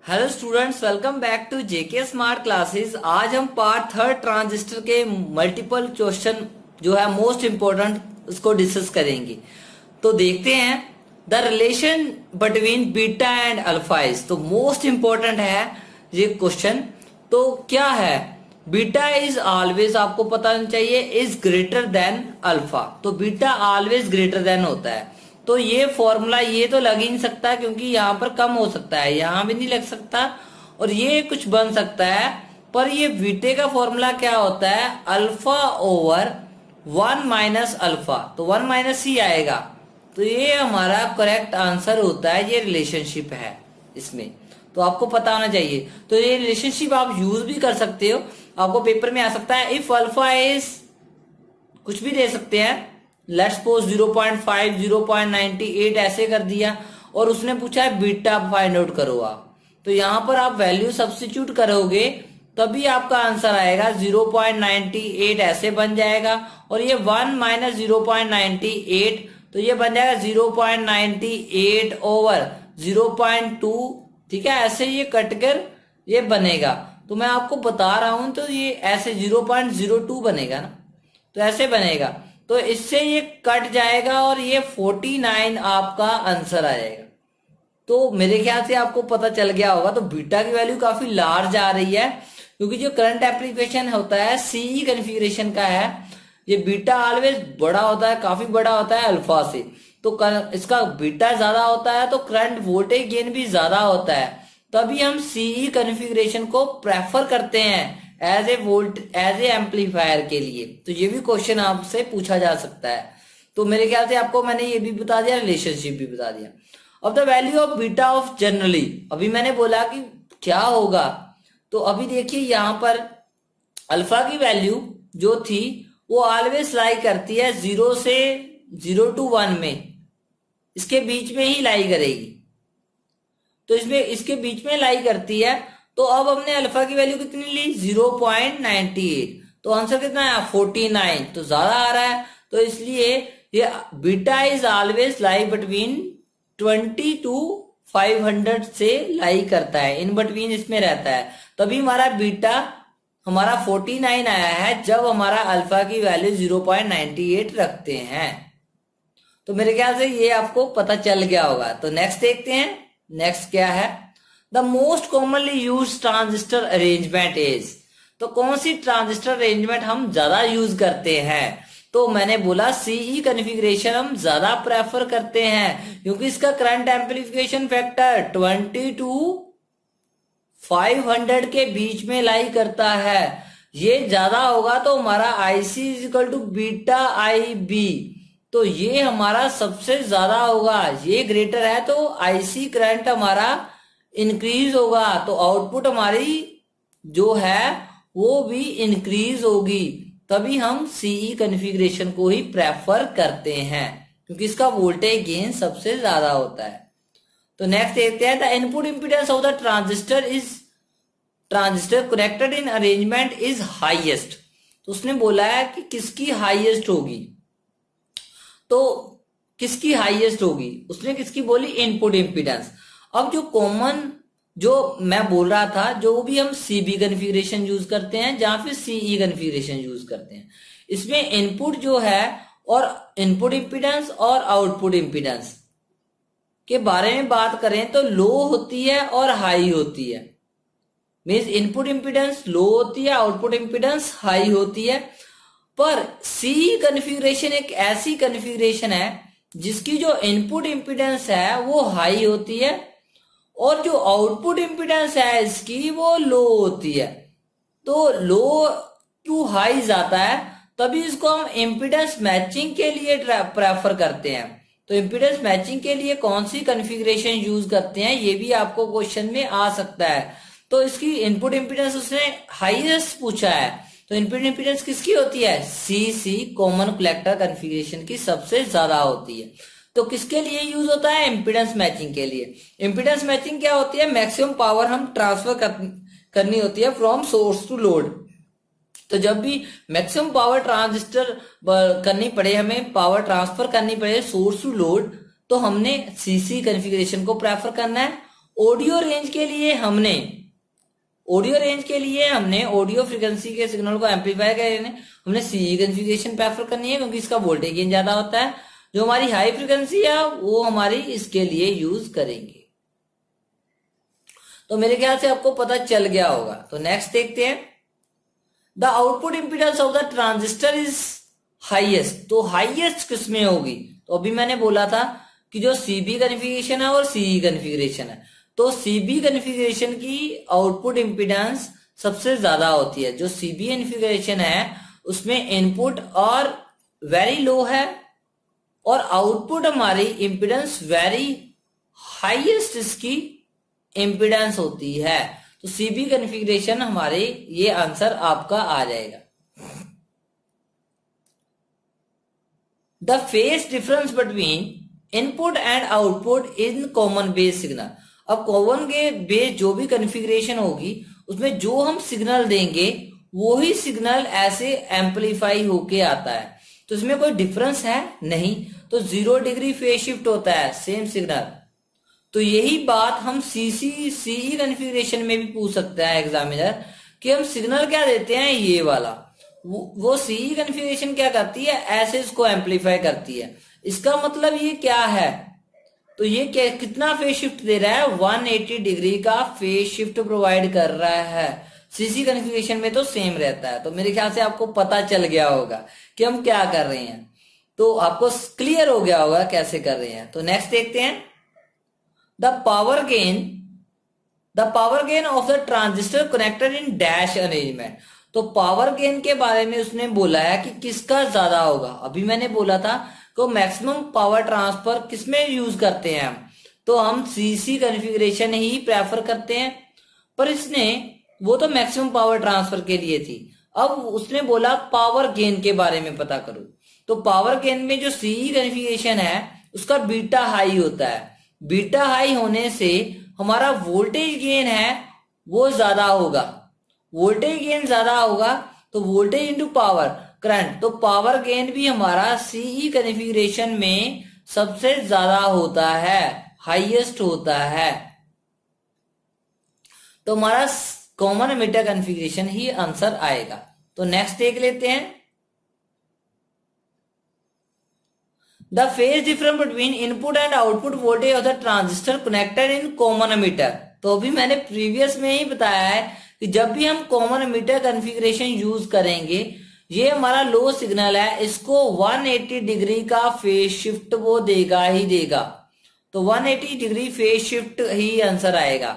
Hello students, welcome back to JK smart classes. आज हम part third transistor के multiple question जो है मोस्ट इम्पोर्टेंट उसको डिस्कस करेंगे। तो देखते हैं the relation between beta and alpha is. तो मोस्ट इम्पोर्टेंट है ये क्वेश्चन। तो क्या है बीटा इज ऑलवेज, आपको पता होना चाहिए, इज ग्रेटर देन अल्फा। तो बीटा ऑलवेज ग्रेटर देन होता है। तो ये फॉर्मूला ये तो लग ही नहीं सकता क्योंकि यहाँ पर कम हो सकता है, यहाँ भी नहीं लग सकता और ये कुछ बन सकता है। पर ये बीटे का फॉर्मूला क्या होता है, अल्फा ओवर 1 माइनस अल्फा। तो 1 माइनस ही आएगा। तो ये हमारा करेक्ट आंसर होता है, ये रिलेशनशिप है इसमें। तो आपको पता होना चाहिए। तो ये रिलेशनशिप आप यूज भी कर सकते हो, आपको पेपर में आ सकता है। इफ अल्फा इज कुछ भी दे सकते हैं, लेट्स सपोज 0.5 0.98 ऐसे कर दिया और उसने पूछा है बीटा फाइंड आउट करो आप। तो यहां पर आप वैल्यू सब्स्टिट्यूट करोगे तभी आपका आंसर आएगा 0.98 ऐसे बन जाएगा। और ये 1 माइनस 0.98 तो ये बन जाएगा 0.98 ओवर 0.2। ठीक है, ऐसे ये कटकर ये बनेगा। तो मैं आपको बता रहा हूं, तो ये ऐसे 0.02 बनेगा ना, तो ऐसे बनेगा। तो इससे ये कट जाएगा और ये 49 आपका आंसर आ जाएगा। तो मेरे ख्याल से आपको पता चल गया होगा। तो बीटा की वैल्यू काफी लार्ज आ रही है क्योंकि जो करंट एप्लीकेशन होता है सीई कन्फिगरेशन का है, ये बीटा ऑलवेज बड़ा होता है, काफी बड़ा होता है अल्फा से। तो इसका बीटा ज्यादा होता है तो करंट वोल्टेज गेन भी ज्यादा होता है। तभी हम सीई कन्फिगरेशन को प्रेफर करते हैं एज ए एम्पलीफायर के लिए। तो ये भी क्वेश्चन आपसे पूछा जा सकता है। तो मेरे ख्याल से आपको मैंने ये भी बता दिया, रिलेशनशिप भी बता दिया। अब the value of beta of generally, अभी मैंने बोला कि क्या होगा। तो अभी देखिए यहाँ पर अल्फा की वैल्यू जो थी वो ऑलवेज लाई करती है 0 to 1 में, इसके बीच में ही लाई करेगी। तो इसमें इसके बीच में लाई करती है। तो अब हमने अल्फा की वैल्यू कितनी ली, 0.98। तो आंसर कितना है, 49। तो ज्यादा आ रहा है, तो इसलिए ये beta is always lie between 20 to 500 से लाई करता है, इन बिटवीन इसमें रहता है। तभी हमारा बीटा हमारा 49 आया है जब हमारा अल्फा की वैल्यू 0.98 रखते हैं। तो मेरे ख्याल से ये आपको पता चल गया होगा। तो नेक्स्ट देखते हैं, नेक्स्ट क्या है, the most commonly use transistor arrangement is. तो कौन सी ट्रांजिस्टर अरेंजमेंट हम ज्यादा यूज करते हैं। तो मैंने बोला सीई कॉन्फ़िगरेशन हम ज्यादा प्रेफर करते हैं क्योंकि इसका करंट एम्पलीफिकेशन फैक्टर 20 to 500 के बीच में लाई करता है। ये ज्यादा होगा तो हमारा IC is equal to beta I B. तो ये हमारा सबसे ज्यादा होगा, ये ग्रेटर है तो आईसी करंट हमारा इंक्रीज होगा, तो आउटपुट हमारी जो है वो भी इंक्रीज होगी। तभी हम सीई कॉन्फ़िगरेशन को ही प्रेफर करते हैं क्योंकि इसका वोल्टेज गेन सबसे ज्यादा होता है। तो नेक्स्ट देखते हैं, the input impedance of the transistor connected in arrangement is highest. तो उसने बोला है कि किसकी हाईएस्ट होगी। तो किसकी हाईएस्ट होगी, उसने किसकी बोली, इनपुट इंपीडेंस। अब जो कॉमन जो मैं बोल रहा था, जो भी हम सीबी कॉन्फ़िगरेशन यूज करते हैं या फिर सीई कॉन्फ़िगरेशन यूज करते हैं, इसमें इनपुट जो है और इनपुट इंपीडेंस और आउटपुट इंपीडेंस के बारे में बात करें तो लो होती है और हाई होती है। मीन्स इनपुट इंपीडेंस लो होती है, आउटपुट इंपीडेंस हाई होती है। पर सीई कॉन्फ़िगरेशन एक ऐसी कॉन्फ़िगरेशन है जिसकी जो इनपुट इंपीडेंस है वो हाई होती है और जो आउटपुट इंपीडेंस है इसकी वो लो होती है। तो लो टू हाई जाता है, तभी इसको हम इंपीडेंस मैचिंग के लिए प्रेफर करते हैं। तो इंपीडेंस मैचिंग के लिए कौन सी कॉन्फ़िगरेशन यूज करते हैं ये भी आपको क्वेश्चन में आ सकता है। तो इसकी इनपुट इंपीडेंस उसने हाईएस्ट पूछा है, तो इनपुट इंपीडेंस किसकी होती है, सी कॉमन कलेक्टर कॉन्फ़िगरेशन की सबसे ज्यादा होती है। तो किसके लिए यूज होता है, इंपीडेंस मैचिंग के लिए। इंपीडेंस मैचिंग क्या होती है, मैक्सिमम पावर हम ट्रांसफर करनी होती है फ्रॉम सोर्स टू लोड। तो जब भी मैक्सिमम पावर ट्रांजिस्टर करनी पड़े, हमें पावर ट्रांसफर करनी पड़े सोर्स टू लोड, तो हमने सीसी कॉन्फ़िगरेशन को प्रेफर करना है। ऑडियो रेंज के लिए हमने ऑडियो फ्रीक्वेंसी के सिग्नल को एम्पलीफाई करने हमने सीई कॉन्फ़िगरेशन प्रेफर करनी है, क्योंकि इसका वोल्टेज गेन ज्यादा होता है। जो हमारी हाई फ्रीक्वेंसी है वो हमारी इसके लिए यूज करेंगे। तो मेरे ख्याल से आपको पता चल गया होगा। तो नेक्स्ट देखते हैं, the output impedance of the transistor is highest. तो हाईएस्ट किसमें होगी? तो अभी मैंने बोला था कि जो सीबी कॉन्फ़िगरेशन है और सीई कॉन्फ़िगरेशन है, तो सीबी कॉन्फ़िगरेशन की आउटपुट इंपीडेंस सबसे ज्यादा होती है। जो सीबी कॉन्फ़िगरेशन है उसमें इनपुट और वेरी लो है और आउटपुट हमारी इंपीडेंस वेरी हाईएस्ट इसकी इंपीडेंस होती है। तो सीबी कॉन्फ़िगरेशन हमारे ये आंसर आपका आ जाएगा। The phase difference between input and output in common base signal. अब कॉमन के बेस जो भी कॉन्फ़िगरेशन होगी उसमें जो हम सिग्नल देंगे वही सिग्नल ऐसे एम्पलीफाई होके आता है। तो इसमें कोई डिफरेंस है नहीं, तो 0 डिग्री फेज शिफ्ट होता है सेम सिग्नल। तो यही बात हम सीई कॉन्फ़िगरेशन में भी पूछ सकता है एग्जामिनर कि हम सिग्नल क्या देते हैं, ये वाला। वो सीई कॉन्फ़िगरेशन क्या करती है, ऐसे इसको एम्पलीफाई करती है। इसका मतलब ये क्या है, तो ये कितना फेज शिफ्ट दे रहा है, 180 डिग्री का फेज शिफ्ट प्रोवाइड कर रहा है। सीसी कॉन्फ़िगरेशन में तो सेम रहता है। तो मेरे ख्याल से आपको पता चल गया होगा कि हम क्या कर रहे हैं, तो आपको क्लियर हो गया होगा कैसे कर रहे हैं। तो नेक्स्ट देखते हैं, the power gain of the transistor connected in dash arrangement. तो पावर गेन के बारे में उसने बोला है कि किसका ज्यादा होगा। अभी मैंने बोला था कि मैक्सिमम पावर ट्रांसफर किसमें यूज करते हैं हम, तो हम सीसी कॉन्फ़िगरेशन ही प्रेफर करते हैं। पर इसने वो तो मैक्सिमम पावर ट्रांसफर के लिए थी, अब उसने बोला पावर गेन के बारे में पता करो। तो पावर गेन में जो सीई कॉन्फ़िगरेशन है उसका बीटा हाई होता है। बीटा हाई होने से हमारा वोल्टेज गेन है वो ज्यादा होगा। वोल्टेज गेन ज्यादा होगा तो वोल्टेज इंटू पावर करंट, तो पावर गेन भी हमारा सीई कॉन्फ़िगरेशन में सबसे ज्यादा होता है, हाईएस्ट होता है। तो हमारा कॉमन एमिटर कॉन्फ़िगरेशन ही आंसर आएगा। तो नेक्स्ट देख लेते हैं, the phase difference between input and output voltage of the transistor connected in common emitter. तो अभी मैंने प्रीवियस में ही बताया है कि जब भी हम कॉमन एमिटर कॉन्फ़िगरेशन यूज करेंगे, ये हमारा लो सिग्नल है, इसको 180 डिग्री का फेज शिफ्ट वो देगा ही देगा। तो 180 डिग्री फेज शिफ्ट ही आंसर आएगा।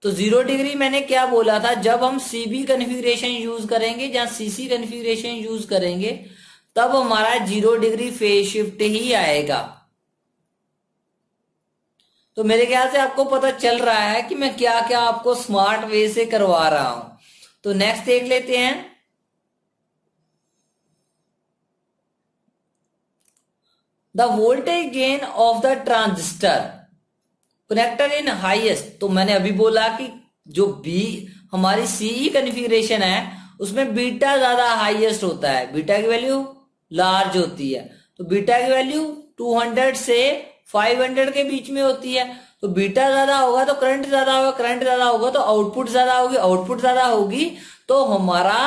तो 0 डिग्री मैंने क्या बोला था, जब हम सीबी कॉन्फ़िगरेशन यूज करेंगे, जहां सीसी कॉन्फ़िगरेशन यूज करेंगे, तब हमारा 0 डिग्री फेज शिफ्ट ही आएगा। तो मेरे ख्याल से आपको पता चल रहा है कि मैं क्या क्या आपको स्मार्ट वे से करवा रहा हूं। तो नेक्स्ट देख लेते हैं, the voltage gain of the transistor connected in highest. तो मैंने अभी बोला कि जो बी हमारी सीई कॉन्फ़िगरेशन है उसमें बीटा ज्यादा हाईएस्ट होता है, बीटा की वैल्यू लार्ज होती है। तो बीटा की वैल्यू 200 से 500 के बीच में होती है। तो बीटा ज्यादा होगा तो करंट ज्यादा होगा, करंट ज्यादा होगा तो आउटपुट ज्यादा होगी, आउटपुट ज्यादा होगी तो हमारा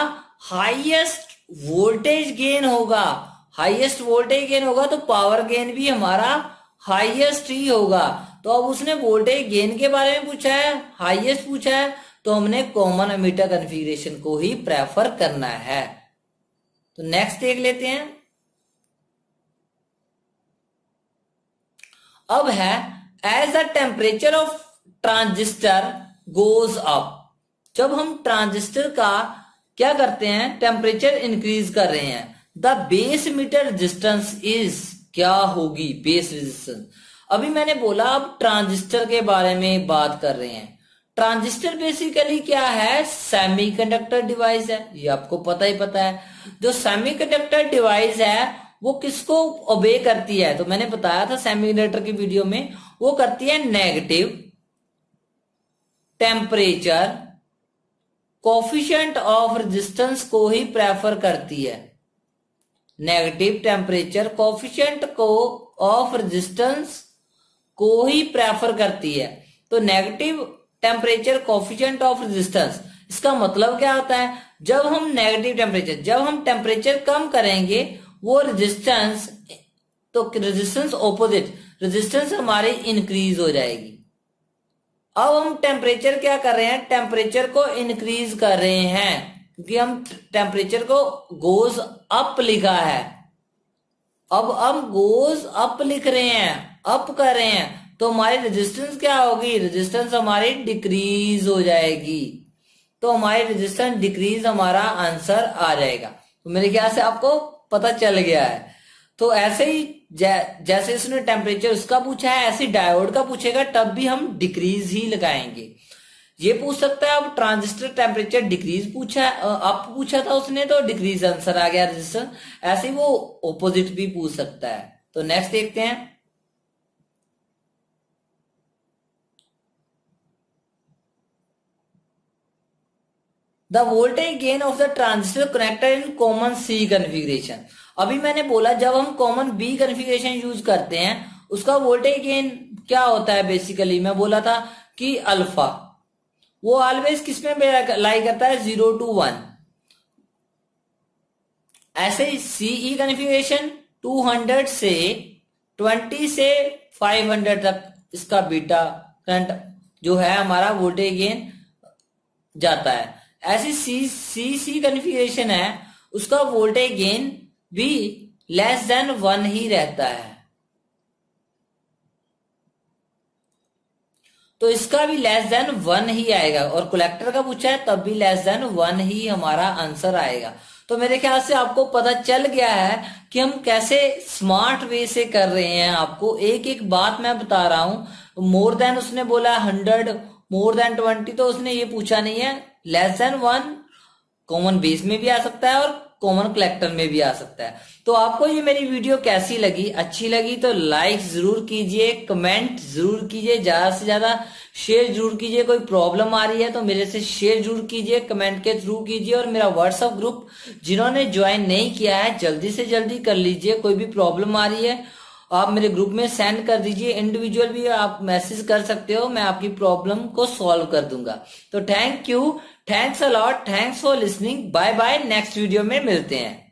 हाईएस्ट वोल्टेज गेन होगा। हाईएस्ट वोल्टेज गेन होगा तो पावर गेन भी हमारा हाईएस्ट ही होगा। तो अब उसने वोल्टेज गेन के बारे में पूछा है, हाईएस्ट पूछा है, तो हमने कॉमन एमिटर कॉन्फ़िगरेशन को ही प्रेफर करना है। तो नेक्स्ट देख लेते हैं, अब है as the temperature of transistor goes up. जब हम ट्रांजिस्टर का क्या करते हैं, टेम्परेचर इंक्रीज कर रहे हैं, the base metre resistance is, क्या होगी बेस रेजिस्टेंस। अभी मैंने बोला अब ट्रांजिस्टर के बारे में बात कर रहे हैं। ट्रांजिस्टर बेसिकली क्या है, सेमीकंडक्टर डिवाइस है, ये आपको पता है। जो सेमीकंडक्टर डिवाइस है वो किसको ओबे करती है, तो मैंने बताया था सेमीकंडक्टर की वीडियो में, वो करती है negative temperature coefficient of resistance को ही प्रेफर करती है। नेगेटिव टेम्परेचर कोफिशिएंट को ऑफ रेजिस्टेंस को ही प्रेफर करती है। तो negative temperature coefficient of resistance, इसका मतलब क्या होता है, जब हम नेगेटिव टेम्परेचर, जब हम टेम्परेचर कम करेंगे वो रेजिस्टेंस, तो रेजिस्टेंस ऑपोजिट, रेजिस्टेंस हमारी इंक्रीज हो जाएगी। अब हम टेम्परेचर क्या कर रहे हैं, टेम्परेचर को इंक्रीज कर रहे हैं, क्योंकि हम टेम्परेचर को गोज अप लिखा है। अब हम गोज अप लिख रहे हैं, अप कर रहे हैं, तो हमारी रेजिस्टेंस क्या होगी, रेजिस्टेंस हमारी डिक्रीज हो जाएगी। तो हमारी रेजिस्टेंस डिक्रीज हमारा आंसर आ जाएगा। तो मेरे ख्याल से आपको पता चल गया है। तो ऐसे ही जैसे इसने टेम्परेचर उसका पूछा है, ऐसे डायोड का पूछेगा तब भी हम डिक्रीज ही लगाएंगे। ये पूछ सकता है, अब ट्रांजिस्टर टेम्परेचर डिक्रीज पूछा है, अप पूछा था उसने तो डिक्रीज आंसर आ गया रेजिस्टेंस। ऐसे ही वो ऑपोजिट भी पूछ सकता है। तो नेक्स्ट देखते हैं। The voltage gain of the transistor connected in common C configuration. अभी मैंने बोला जब हम कॉमन बी कन्फिग्रेशन यूज करते हैं उसका वोल्टेज गेन क्या होता है, बेसिकली मैं बोला था कि अल्फा, वो ऑलवेज किसमें लाई करता है, 0 to 1। ऐसे ही सीई कन्फिग्रेशन 200 से 20 से 500 तक इसका बीटा करंट जो है हमारा वोल्टेज गेन जाता है। ऐसी सी कन्फिग्रेशन है, उसका वोल्टेज गेन भी लेस देन 1 ही रहता है। तो इसका भी लेस देन 1 ही आएगा, और कलेक्टर का पूछा है तब भी लेस देन 1 ही हमारा आंसर आएगा। तो मेरे ख्याल से आपको पता चल गया है कि हम कैसे स्मार्ट वे से कर रहे हैं। आपको एक एक बात मैं बता रहा हूं। मोर देन उसने बोला 100, मोर देन 20 तो उसने ये पूछा नहीं है। लेस देन 1 कॉमन बेस में भी आ सकता है और कॉमन कलेक्टर में भी आ सकता है। तो आपको ये मेरी वीडियो कैसी लगी, अच्छी लगी तो लाइक जरूर कीजिए, कमेंट जरूर कीजिए, ज्यादा से ज्यादा शेयर जरूर कीजिए। कोई प्रॉब्लम आ रही है तो मेरे से शेयर जरूर कीजिए, कमेंट के थ्रू कीजिए। और मेरा व्हाट्सएप ग्रुप जिन्होंने ज्वाइन नहीं किया है जल्दी से जल्दी कर लीजिए। कोई भी प्रॉब्लम आ रही है आप मेरे ग्रुप में सेंड कर दीजिए, इंडिविजुअल भी आप मैसेज कर सकते हो, मैं आपकी प्रॉब्लम को सॉल्व कर दूंगा। तो thank you, thanks a lot, thanks for listening, bye bye, next video में मिलते हैं।